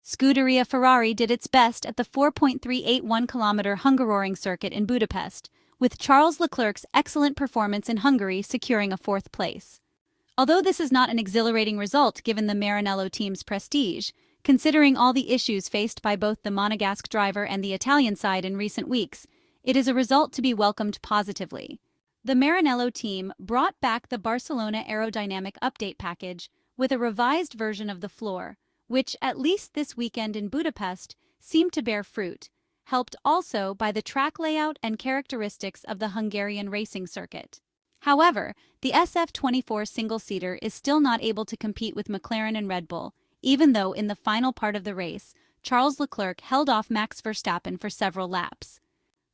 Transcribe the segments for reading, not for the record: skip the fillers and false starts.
Scuderia Ferrari did its best at the 4.381-kilometer Hungaroring circuit in Budapest, with Charles Leclerc's excellent performance in Hungary securing a fourth place. Although this is not an exhilarating result given the Maranello team's prestige, considering all the issues faced by both the Monegasque driver and the Italian side in recent weeks, it is a result to be welcomed positively. The Maranello team brought back the Barcelona Aerodynamic Update package with a revised version of the floor, which, at least this weekend in Budapest, seemed to bear fruit, helped also by the track layout and characteristics of the Hungarian racing circuit. However, the SF-24 single-seater is still not able to compete with McLaren and Red Bull, even though in the final part of the race, Charles Leclerc held off Max Verstappen for several laps.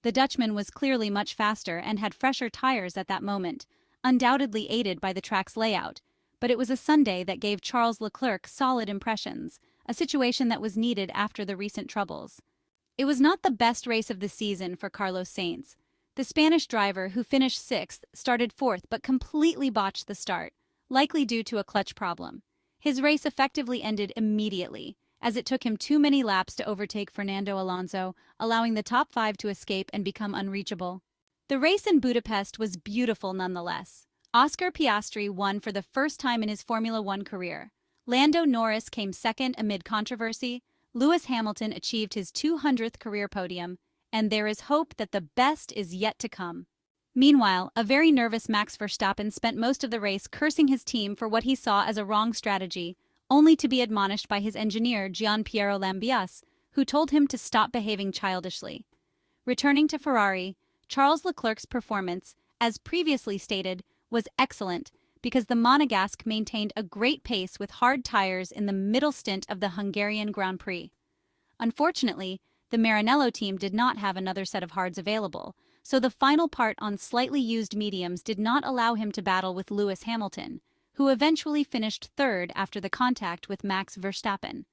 The Dutchman was clearly much faster and had fresher tires at that moment, undoubtedly aided by the track's layout, but it was a Sunday that gave Charles Leclerc solid impressions, a situation that was needed after the recent troubles. It was not the best race of the season for Carlos Sainz. The Spanish driver, who finished sixth, started fourth but completely botched the start, likely due to a clutch problem. His race effectively ended immediately, as it took him too many laps to overtake Fernando Alonso, allowing the top five to escape and become unreachable. The race in Budapest was beautiful nonetheless. Oscar Piastri won for the first time in his Formula One career. Lando Norris came second amid controversy. Lewis Hamilton achieved his 200th career podium, and there is hope that the best is yet to come. Meanwhile, a very nervous Max Verstappen spent most of the race cursing his team for what he saw as a wrong strategy, only to be admonished by his engineer Gianpiero Lambiase, who told him to stop behaving childishly. Returning to Ferrari, Charles Leclerc's performance, as previously stated, was excellent because the Monegasque maintained a great pace with hard tires in the middle stint of the Hungarian Grand Prix. Unfortunately, the Maranello team did not have another set of hards available, so the final part on slightly used mediums did not allow him to battle with Lewis Hamilton, who eventually finished third after the contact with Max Verstappen.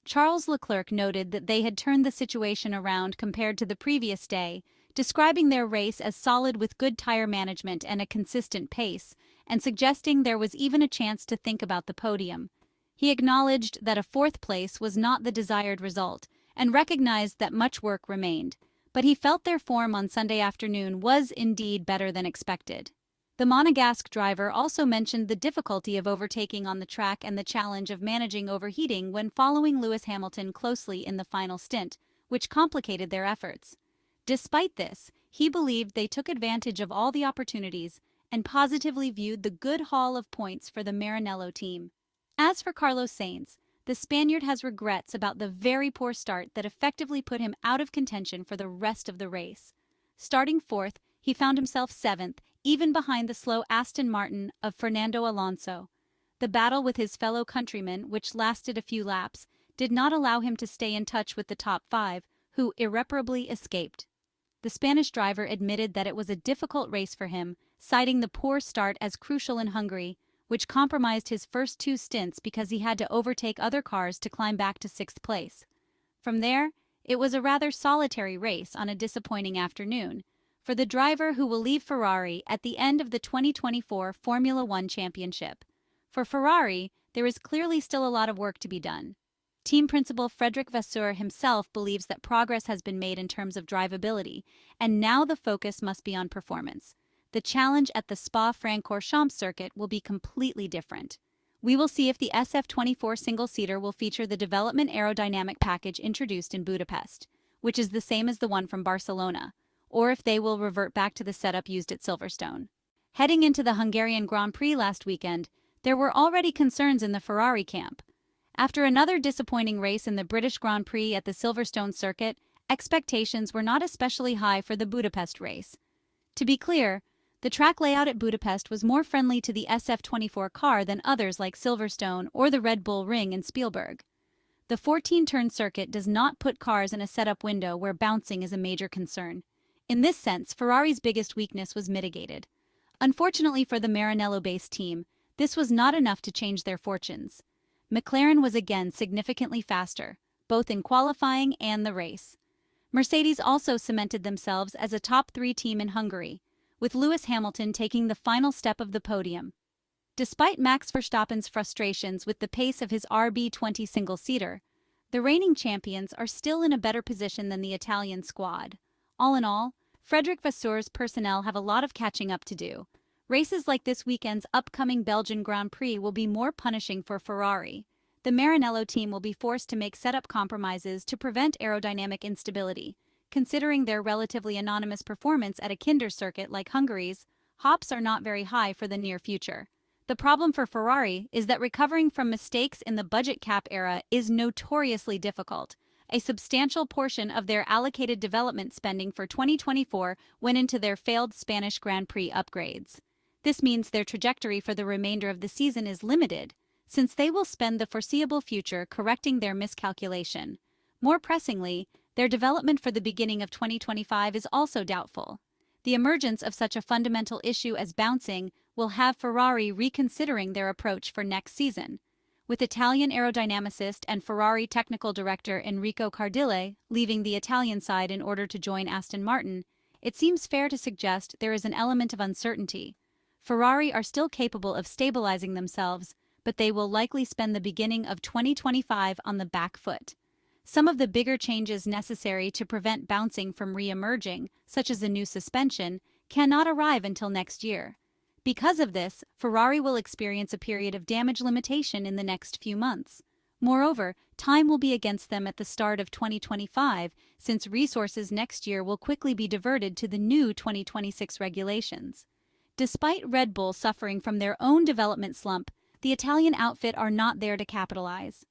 Charles Leclerc noted that they had turned the situation around compared to the previous day, describing their race as solid with good tire management and a consistent pace, and suggesting there was even a chance to think about the podium. He acknowledged that a fourth place was not the desired result, and recognized that much work remained, but he felt their form on Sunday afternoon was indeed better than expected. The Monegasque driver also mentioned the difficulty of overtaking on the track and the challenge of managing overheating when following Lewis Hamilton closely in the final stint, which complicated their efforts. Despite this, he believed they took advantage of all the opportunities and positively viewed the good haul of points for the Maranello team. As for Carlos Sainz, the Spaniard has regrets about the very poor start that effectively put him out of contention for the rest of the race. Starting fourth, he found himself seventh, even behind the slow Aston Martin of Fernando Alonso. The battle with his fellow countrymen, which lasted a few laps, did not allow him to stay in touch with the top five, who irreparably escaped. The Spanish driver admitted that it was a difficult race for him, citing the poor start as crucial in Hungary, which compromised his first two stints because he had to overtake other cars to climb back to sixth place. From there, it was a rather solitary race on a disappointing afternoon for the driver who will leave Ferrari at the end of the 2024 Formula One Championship. For Ferrari, there is clearly still a lot of work to be done. Team principal Frédéric Vasseur himself believes that progress has been made in terms of drivability, and now the focus must be on performance. The challenge at the Spa-Francorchamps circuit will be completely different. We will see if the SF-24 single-seater will feature the development aerodynamic package introduced in Budapest, which is the same as the one from Barcelona, or if they will revert back to the setup used at Silverstone. Heading into the Hungarian Grand Prix last weekend, there were already concerns in the Ferrari camp. After another disappointing race in the British Grand Prix at the Silverstone circuit, expectations were not especially high for the Budapest race. To be clear, the track layout at Budapest was more friendly to the SF-24 car than others like Silverstone or the Red Bull Ring in Spielberg. The 14-turn circuit does not put cars in a setup window where bouncing is a major concern. In this sense, Ferrari's biggest weakness was mitigated. Unfortunately for the Maranello-based team, this was not enough to change their fortunes. McLaren was again significantly faster, both in qualifying and the race. Mercedes also cemented themselves as a top three team in Hungary, with Lewis Hamilton taking the final step of the podium. Despite Max Verstappen's frustrations with the pace of his RB20 single-seater, the reigning champions are still in a better position than the Italian squad. All in all, Frédéric Vasseur's personnel have a lot of catching up to do. Races like this weekend's upcoming Belgian Grand Prix will be more punishing for Ferrari. The Maranello team will be forced to make setup compromises to prevent aerodynamic instability. Considering their relatively anonymous performance at a kinder circuit like Hungary's, hopes are not very high for the near future. The problem for Ferrari is that recovering from mistakes in the budget cap era is notoriously difficult. A substantial portion of their allocated development spending for 2024 went into their failed Spanish Grand Prix upgrades. This means their trajectory for the remainder of the season is limited, since they will spend the foreseeable future correcting their miscalculation. More pressingly, their development for the beginning of 2025 is also doubtful. The emergence of such a fundamental issue as bouncing will have Ferrari reconsidering their approach for next season. With Italian aerodynamicist and Ferrari technical director Enrico Cardile leaving the Italian side in order to join Aston Martin, it seems fair to suggest there is an element of uncertainty. Ferrari are still capable of stabilizing themselves, but they will likely spend the beginning of 2025 on the back foot. Some of the bigger changes necessary to prevent bouncing from re-emerging, such as a new suspension, cannot arrive until next year. Because of this, Ferrari will experience a period of damage limitation in the next few months. Moreover, time will be against them at the start of 2025, since resources next year will quickly be diverted to the new 2026 regulations. Despite Red Bull suffering from their own development slump, the Italian outfit are not there to capitalize.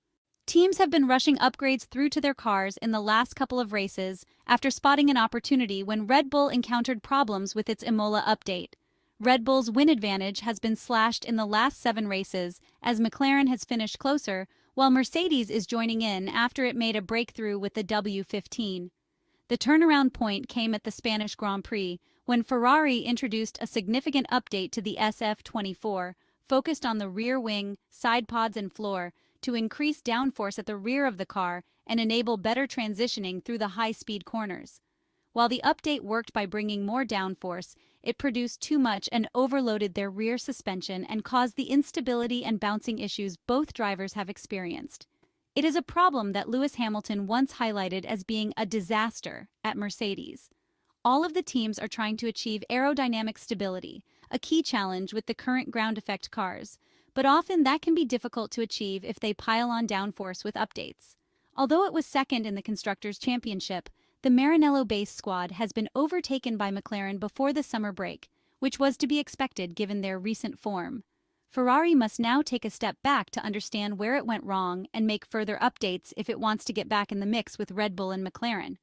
Teams have been rushing upgrades through to their cars in the last couple of races after spotting an opportunity when Red Bull encountered problems with its Imola update. Red Bull's win advantage has been slashed in the last 7 races as McLaren has finished closer, while Mercedes is joining in after it made a breakthrough with the W15. The turnaround point came at the Spanish Grand Prix when Ferrari introduced a significant update to the SF-24, focused on the rear wing, side pods and floor, to increase downforce at the rear of the car and enable better transitioning through the high-speed corners. While the update worked by bringing more downforce, it produced too much and overloaded their rear suspension and caused the instability and bouncing issues both drivers have experienced. It is a problem that Lewis Hamilton once highlighted as being a disaster at Mercedes. All of the teams are trying to achieve aerodynamic stability, a key challenge with the current ground effect cars, but often that can be difficult to achieve if they pile on downforce with updates. Although it was second in the Constructors' Championship, the Maranello-based squad has been overtaken by McLaren before the summer break, which was to be expected given their recent form. Ferrari must now take a step back to understand where it went wrong and make further updates if it wants to get back in the mix with Red Bull and McLaren.